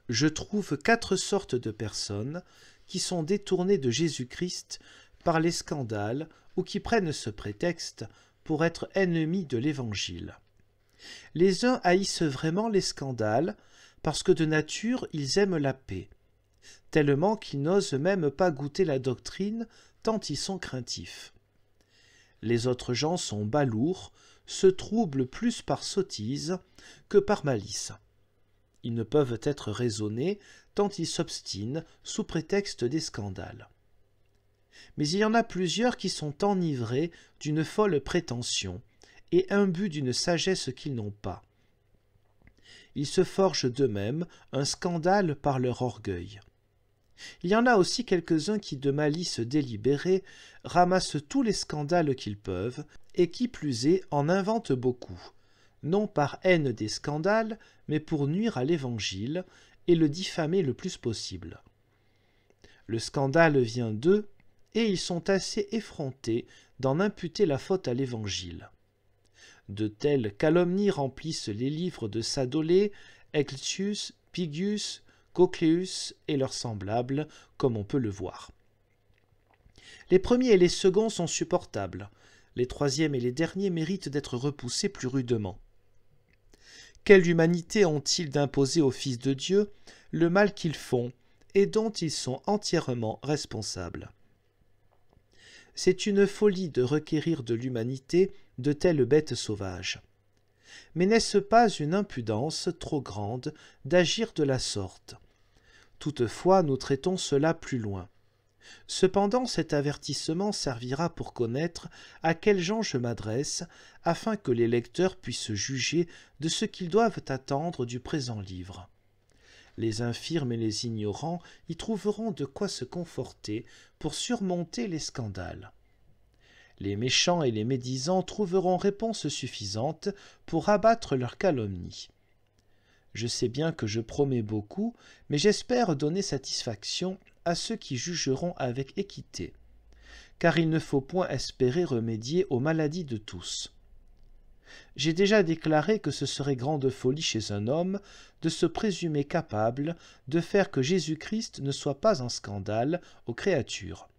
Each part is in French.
je trouve 4 sortes de personnes qui sont détournées de Jésus-Christ par les scandales ou qui prennent ce prétexte pour être ennemis de l'Évangile. Les uns haïssent vraiment les scandales parce que de nature ils aiment la paix, tellement qu'ils n'osent même pas goûter la doctrine tant ils sont craintifs. Les autres gens sont balourds, se troublent plus par sottise que par malice. Ils ne peuvent être raisonnés tant ils s'obstinent sous prétexte des scandales. Mais il y en a plusieurs qui sont enivrés d'une folle prétention et imbus d'une sagesse qu'ils n'ont pas. Ils se forgent d'eux-mêmes un scandale par leur orgueil. Il y en a aussi quelques-uns qui, de malice délibérée, ramassent tous les scandales qu'ils peuvent, et qui plus est en inventent beaucoup, non par haine des scandales, mais pour nuire à l'Évangile et le diffamer le plus possible. Le scandale vient d'eux, et ils sont assez effrontés d'en imputer la faute à l'Évangile. De telles calomnies remplissent les livres de Sadolé, Ecletius, Pigius, Cocléus et leurs semblables, comme on peut le voir. Les premiers et les seconds sont supportables, les troisièmes et les derniers méritent d'être repoussés plus rudement. Quelle humanité ont-ils d'imposer au Fils de Dieu le mal qu'ils font et dont ils sont entièrement responsables? C'est une folie de requérir de l'humanité de telles bêtes sauvages. Mais n'est-ce pas une impudence trop grande d'agir de la sorte? Toutefois, nous traitons cela plus loin. Cependant, cet avertissement servira pour connaître à quels gens je m'adresse, afin que les lecteurs puissent juger de ce qu'ils doivent attendre du présent livre. Les infirmes et les ignorants y trouveront de quoi se conforter pour surmonter les scandales. Les méchants et les médisants trouveront réponse suffisante pour abattre leurs calomnies. Je sais bien que je promets beaucoup, mais j'espère donner satisfaction à ceux qui jugeront avec équité, car il ne faut point espérer remédier aux maladies de tous. J'ai déjà déclaré que ce serait grande folie chez un homme de se présumer capable de faire que Jésus-Christ ne soit pas un scandale aux créatures.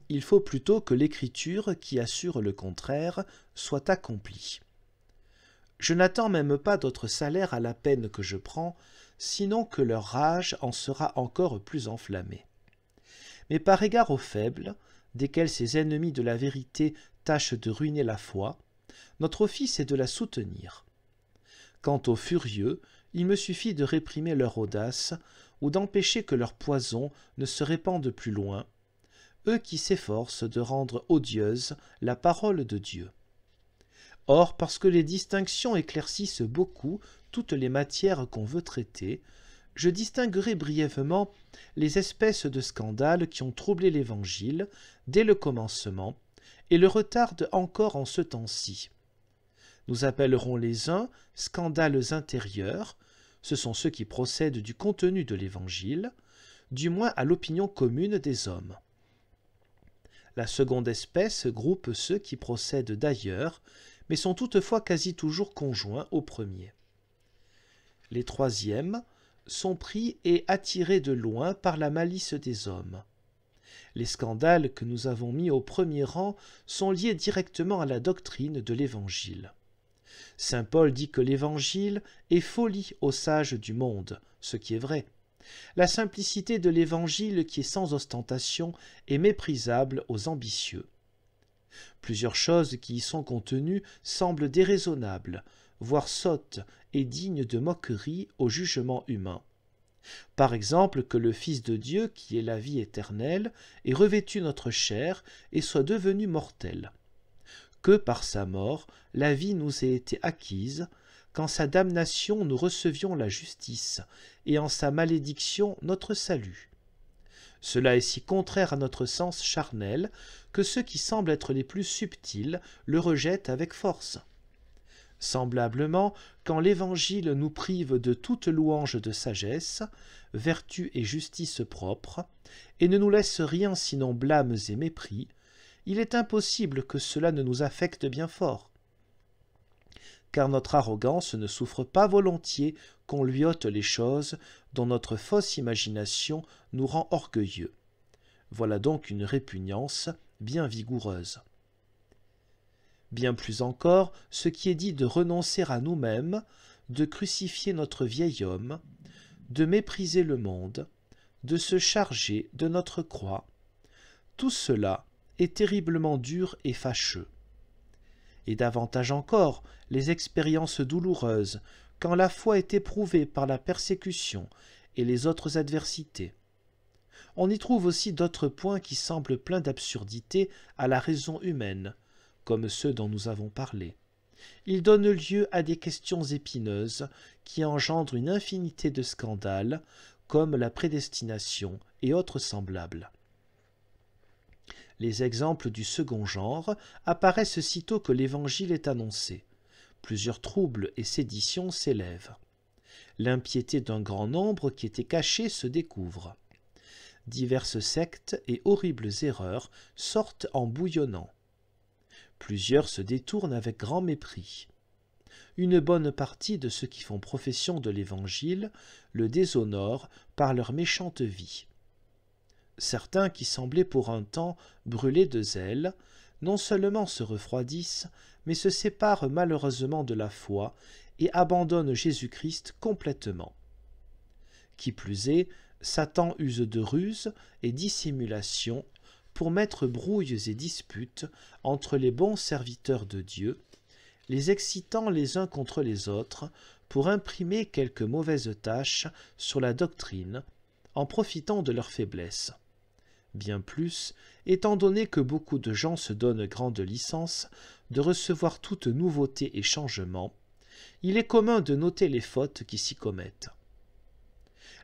Il faut plutôt que l'Écriture, qui assure le contraire, soit accomplie. Je n'attends même pas d'autre salaire à la peine que je prends, sinon que leur rage en sera encore plus enflammée. Mais par égard aux faibles, desquels ces ennemis de la vérité tâchent de ruiner la foi, notre office est de la soutenir. Quant aux furieux, il me suffit de réprimer leur audace, ou d'empêcher que leur poison ne se répande plus loin, eux qui s'efforcent de rendre odieuse la parole de Dieu. Or, parce que les distinctions éclaircissent beaucoup toutes les matières qu'on veut traiter, je distinguerai brièvement les espèces de scandales qui ont troublé l'Évangile dès le commencement et le retardent encore en ce temps-ci. Nous appellerons les uns scandales intérieurs, ce sont ceux qui procèdent du contenu de l'Évangile, du moins à l'opinion commune des hommes. La seconde espèce groupe ceux qui procèdent d'ailleurs, mais sont toutefois quasi toujours conjoints au premier. Les troisièmes sont pris et attirés de loin par la malice des hommes. Les scandales que nous avons mis au premier rang sont liés directement à la doctrine de l'Évangile. Saint Paul dit que l'Évangile est folie aux sages du monde, ce qui est vrai. La simplicité de l'Évangile qui est sans ostentation est méprisable aux ambitieux. Plusieurs choses qui y sont contenues semblent déraisonnables, voire sottes et dignes de moquerie au jugement humain. Par exemple, que le Fils de Dieu, qui est la vie éternelle, ait revêtu notre chair et soit devenu mortel. Que par sa mort, la vie nous ait été acquise, qu'en sa damnation nous recevions la justice, et en sa malédiction notre salut. Cela est si contraire à notre sens charnel que ceux qui semblent être les plus subtils le rejettent avec force. Semblablement, quand l'Évangile nous prive de toute louange de sagesse, vertu et justice propre, et ne nous laisse rien sinon blâmes et mépris, il est impossible que cela ne nous affecte bien fort. car notre arrogance ne souffre pas volontiers qu'on lui ôte les choses dont notre fausse imagination nous rend orgueilleux. Voilà donc une répugnance bien vigoureuse. Bien plus encore, ce qui est dit de renoncer à nous-mêmes, de crucifier notre vieil homme, de mépriser le monde, de se charger de notre croix, tout cela est terriblement dur et fâcheux. Et davantage encore, les expériences douloureuses, quand la foi est éprouvée par la persécution et les autres adversités. On y trouve aussi d'autres points qui semblent pleins d'absurdité à la raison humaine, comme ceux dont nous avons parlé. Ils donnent lieu à des questions épineuses qui engendrent une infinité de scandales, comme la prédestination et autres semblables. Les exemples du second genre apparaissent sitôt que l'Évangile est annoncé. Plusieurs troubles et séditions s'élèvent. L'impiété d'un grand nombre qui était caché se découvre. Diverses sectes et horribles erreurs sortent en bouillonnant. Plusieurs se détournent avec grand mépris. Une bonne partie de ceux qui font profession de l'Évangile le déshonorent par leur méchante vie. Certains qui semblaient pour un temps brûler de zèle, non seulement se refroidissent, mais se séparent malheureusement de la foi et abandonnent Jésus-Christ complètement. Qui plus est, Satan use de ruses et dissimulation pour mettre brouilles et disputes entre les bons serviteurs de Dieu, les excitant les uns contre les autres pour imprimer quelques mauvaises taches sur la doctrine, en profitant de leur faiblesse. Bien plus, étant donné que beaucoup de gens se donnent grande licence de recevoir toute nouveauté et changement, il est commun de noter les fautes qui s'y commettent.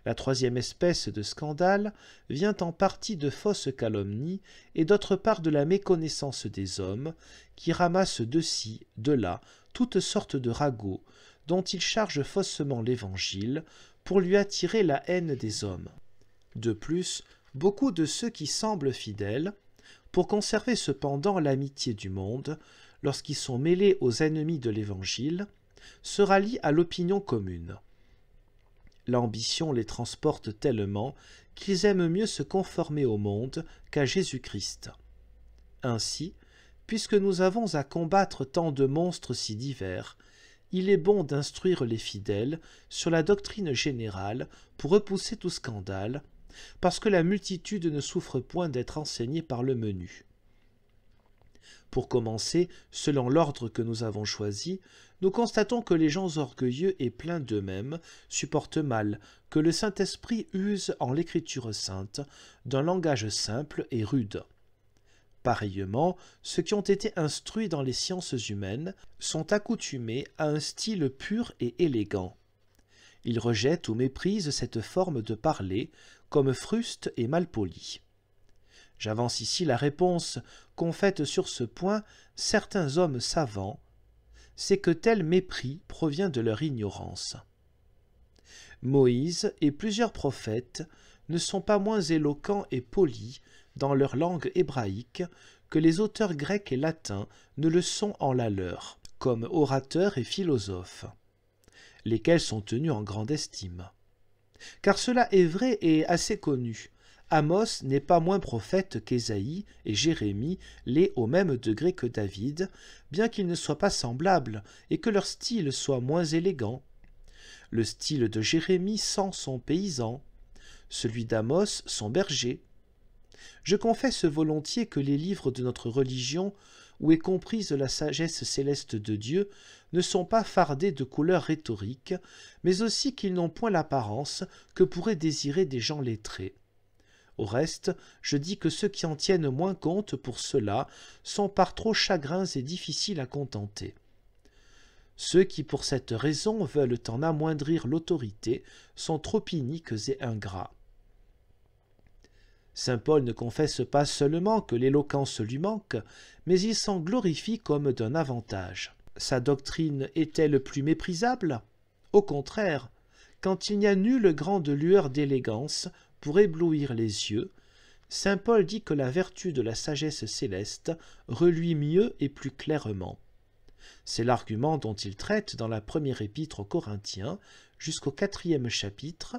La troisième espèce de scandale vient en partie de fausses calomnies et d'autre part de la méconnaissance des hommes qui ramassent de ci, de là, toutes sortes de ragots dont ils chargent faussement l'Évangile pour lui attirer la haine des hommes. De plus, beaucoup de ceux qui semblent fidèles, pour conserver cependant l'amitié du monde, lorsqu'ils sont mêlés aux ennemis de l'Évangile, se rallient à l'opinion commune. L'ambition les transporte tellement qu'ils aiment mieux se conformer au monde qu'à Jésus-Christ. Ainsi, puisque nous avons à combattre tant de monstres si divers, il est bon d'instruire les fidèles sur la doctrine générale pour repousser tout scandale, parce que la multitude ne souffre point d'être enseignée par le menu. Pour commencer, selon l'ordre que nous avons choisi, nous constatons que les gens orgueilleux et pleins d'eux-mêmes supportent mal que le Saint-Esprit use en l'Écriture sainte d'un langage simple et rude. Pareillement, ceux qui ont été instruits dans les sciences humaines sont accoutumés à un style pur et élégant. Ils rejettent ou méprisent cette forme de parler comme fruste et malpoli. J'avance ici la réponse qu'ont faite sur ce point certains hommes savants, c'est que tel mépris provient de leur ignorance. Moïse et plusieurs prophètes ne sont pas moins éloquents et polis dans leur langue hébraïque que les auteurs grecs et latins ne le sont en la leur, comme orateurs et philosophes, lesquels sont tenus en grande estime. Car cela est vrai et assez connu. Amos n'est pas moins prophète qu'Ésaïe et Jérémie l'est au même degré que David, bien qu'ils ne soient pas semblables et que leur style soit moins élégant. Le style de Jérémie sent son paysan, celui d'Amos son berger. Je confesse volontiers que les livres de notre religion, où est comprise la sagesse céleste de Dieu, ne sont pas fardés de couleurs rhétoriques, mais aussi qu'ils n'ont point l'apparence que pourraient désirer des gens lettrés. Au reste, je dis que ceux qui en tiennent moins compte pour cela sont par trop chagrins et difficiles à contenter. Ceux qui pour cette raison veulent en amoindrir l'autorité sont trop iniques et ingrats. Saint Paul ne confesse pas seulement que l'éloquence lui manque, mais il s'en glorifie comme d'un avantage. Sa doctrine est-elle plus méprisable? Au contraire, quand il n'y a nulle grande lueur d'élégance pour éblouir les yeux, saint Paul dit que la vertu de la sagesse céleste reluit mieux et plus clairement. C'est l'argument dont il traite dans la première épître aux Corinthiens jusqu'au 4e chapitre,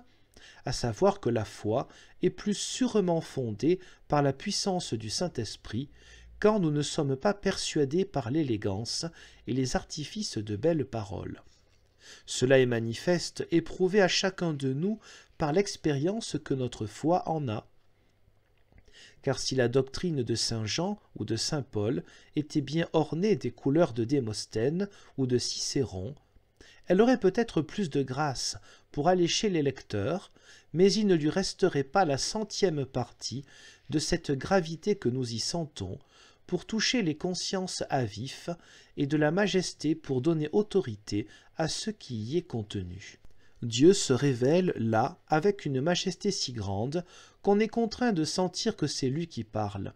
à savoir que la foi est plus sûrement fondée par la puissance du Saint-Esprit quand nous ne sommes pas persuadés par l'élégance et les artifices de belles paroles. Cela est manifeste et prouvé à chacun de nous par l'expérience que notre foi en a. Car si la doctrine de saint Jean ou de saint Paul était bien ornée des couleurs de Démosthène ou de Cicéron, elle aurait peut-être plus de grâce pour allécher les lecteurs, mais il ne lui resterait pas la 100e partie de cette gravité que nous y sentons, pour toucher les consciences à vif, et de la majesté pour donner autorité à ce qui y est contenu. Dieu se révèle là avec une majesté si grande qu'on est contraint de sentir que c'est lui qui parle,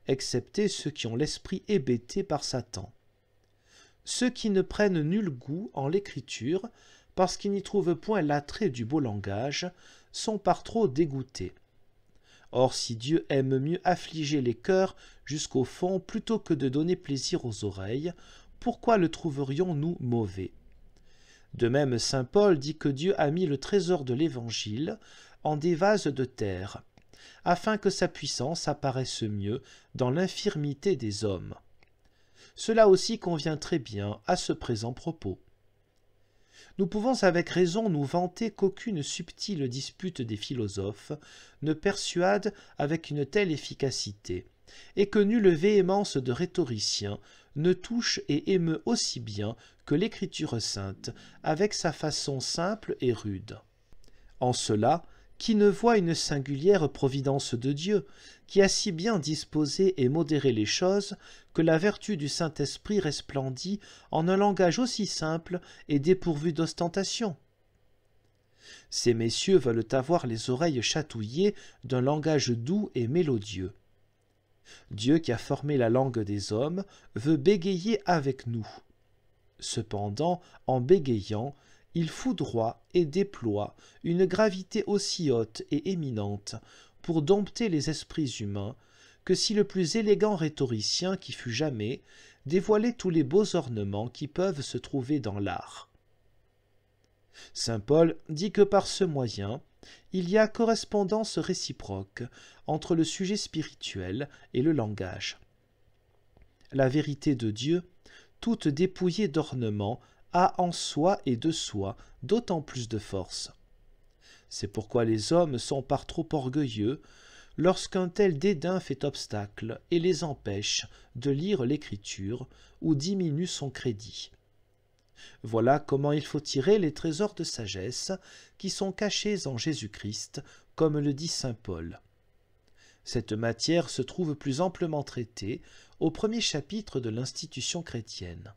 excepté ceux qui ont l'esprit hébété par Satan. Ceux qui ne prennent nul goût en l'écriture, parce qu'ils n'y trouvent point l'attrait du beau langage, sont par trop dégoûtés. Or, si Dieu aime mieux affliger les cœurs jusqu'au fond plutôt que de donner plaisir aux oreilles, pourquoi le trouverions-nous mauvais? De même, saint Paul dit que Dieu a mis le trésor de l'Évangile en des vases de terre, afin que sa puissance apparaisse mieux dans l'infirmité des hommes. Cela aussi convient très bien à ce présent propos. Nous pouvons avec raison nous vanter qu'aucune subtile dispute des philosophes ne persuade avec une telle efficacité, et que nulle véhémence de rhétoricien ne touche et émeut aussi bien que l'Écriture sainte, avec sa façon simple et rude. En cela, qui ne voit une singulière providence de Dieu, qui a si bien disposé et modéré les choses, que la vertu du Saint-Esprit resplendit en un langage aussi simple et dépourvu d'ostentation? Ces messieurs veulent avoir les oreilles chatouillées d'un langage doux et mélodieux. Dieu qui a formé la langue des hommes veut bégayer avec nous. Cependant, en bégayant, il foudroie et déploie une gravité aussi haute et éminente pour dompter les esprits humains que si le plus élégant rhétoricien qui fut jamais dévoilait tous les beaux ornements qui peuvent se trouver dans l'art. Saint Paul dit que par ce moyen, il y a correspondance réciproque entre le sujet spirituel et le langage. La vérité de Dieu, toute dépouillée d'ornements, a en soi et de soi d'autant plus de force. C'est pourquoi les hommes sont par trop orgueilleux lorsqu'un tel dédain fait obstacle et les empêche de lire l'Écriture ou diminue son crédit. Voilà comment il faut tirer les trésors de sagesse qui sont cachés en Jésus-Christ, comme le dit saint Paul. Cette matière se trouve plus amplement traitée au premier chapitre de l'Institution chrétienne.